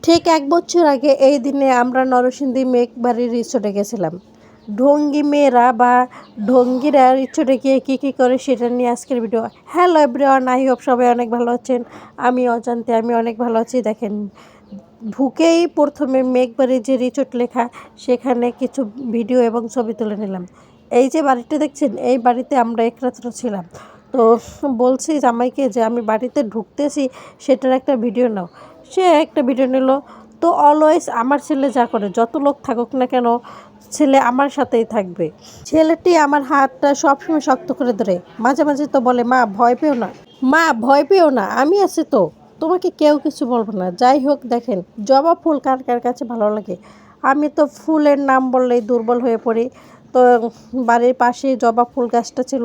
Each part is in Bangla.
ঠিক ১ বছর আগে এই দিনে আমরা নরসিংদী মেঘবাড়ি রিসোর্টে গেছিলাম। ঢঙ্গি মেয়েরা বা ঢঙ্গিরা রিসোর্টে গিয়ে কী করে সেটা নিয়ে আজকের video. Hello everyone, I hope সবাই অনেক ভালো আছেন। আমি অজান্তে আমি অনেক ভালো আছি। দেখেন, ঢুকেই প্রথমে মেঘবাড়ি যে রিসোর্ট লেখা, সেখানে কিছু ভিডিও এবং ছবি তুলে নিলাম। এই যে বাড়িটা দেখছেন, এই বাড়িতে আমরা এক রাত্র ছিলাম। তো বলছি জামাইকে যে আমি বাড়িতে ঢুকতেছি, সেটার একটা ভিডিও নাও। সে একটা ভিডিও নিল। তো অলওয়েজ আমার ছেলে যা করে, যত লোক থাকুক না কেন, ছেলে আমার সাথেই থাকবে। ছেলেটি আমার হাতটা সবসময় শক্ত করে ধরে, মাঝে মাঝে তো বলে, মা ভয় পেও না, মা ভয় পেও না, আমি আছি তো, তোমাকে কেউ কিছু বলবো না। যাই হোক, দেখেন জবা ফুল কার কার কাছে ভালো লাগে। আমি তো ফুলের নাম বললেই দুর্বল হয়ে পড়ি। তো বাড়ির পাশে জবা ফুল গাছটা ছিল,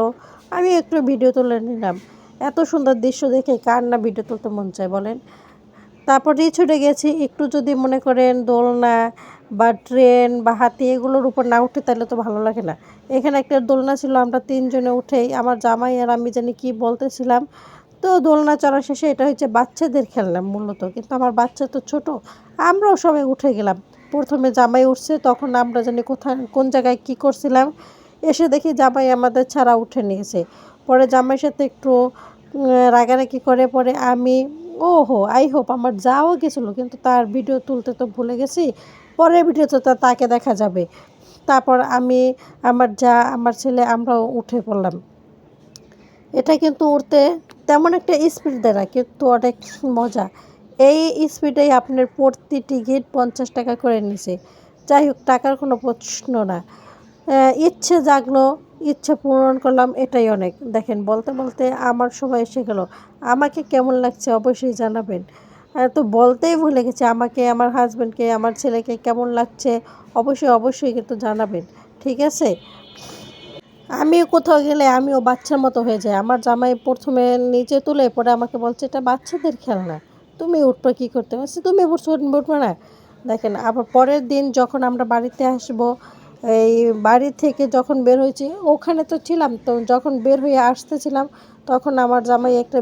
আমি একটু ভিডিও তুলে নিলাম। এত সুন্দর দৃশ্য দেখে কার না ভিডিও তুলতে মন চায় বলেন। তারপর ছুটে গেছি, একটু যদি মনে করেন দোলনা বা ট্রেন বা হাতি এগুলোর উপর না উঠে তাহলে তো ভালো লাগে না। এখানে একটা দোলনা ছিল, আমরা 3 জনে উঠেই আমার জামাই আর আমি জানি কি বলতেছিলাম। তো দোলনা চড়া শেষে, এটা হচ্ছে বাচ্চাদের খেলনা মূলত, কিন্তু আমার বাচ্চা তো ছোট, আমরাও সবাই উঠে গেলাম। প্রথমে জামাই উঠছে, তখন আমরা জানি কোন জায়গায় কি করছিলাম। এসে দেখি জামাই আমাদের ছাড়া উঠে নিয়েছে। পরে জামাইয়ের সাথে একটু রাগারাগি করে, পরে আমি, ওহো আই হোপ আমার যাও গেছিলো, কিন্তু তার ভিডিও তুলতে তো ভুলে গেছি। পরের ভিডিওতে তাকে দেখা যাবে। তারপর আমি, আমার যা, আমার ছেলে, আমরাও উঠে পড়লাম। এটা কিন্তু উঠতে তেমন একটা স্পিড দেয় না, কিন্তু অনেক মজা। এই স্পিডেই আপনার প্রতি টিকিট 50 টাকা করে নিছে। যাই হোক, টাকার কোনো প্রশ্ন না। ইচ্ছে জাগলো, ইচ্ছে পূরণ করলাম, এটাই অনেক। দেখেন, বলতে বলতে আমার সময় এসে গেল। আমাকে কেমন লাগছে অবশ্যই জানাবেন। তো বলতেই ভুলে গেছি, আমাকে, আমার হাজব্যান্ডকে, আমার ছেলেকে কেমন লাগছে অবশ্যই কিন্তু জানাবেন, ঠিক আছে? আমিও কোথাও গেলে আমিও বাচ্চার মতো হয়ে যাই। আমার জামাই প্রথমে নিচে তুলে, পরে আমাকে বলছে, এটা বাচ্চাদের খেলনা, তুমি উঠবে কী করতে? বলছি, তুমি উঠবে না। দেখেন, আবার পরের দিন যখন আমরা বাড়িতে আসবো, এই বাড়ি থেকে যখন বের হয়েছি, ওখানে তো ছিলাম, তো যখন বের হয়ে আসতেছিলাম, তখন আমার জামাই একটা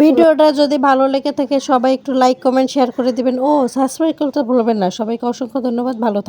ভিডিওটা যদি ভালো লেগে থাকে সবাই একটু লাইক কমেন্ট শেয়ার করে দিবেন। ও সাবস্ক্রাইব করতে ভুলবেন না। সবাইকে অসংখ্য ধন্যবাদ, ভালো থাকবেন।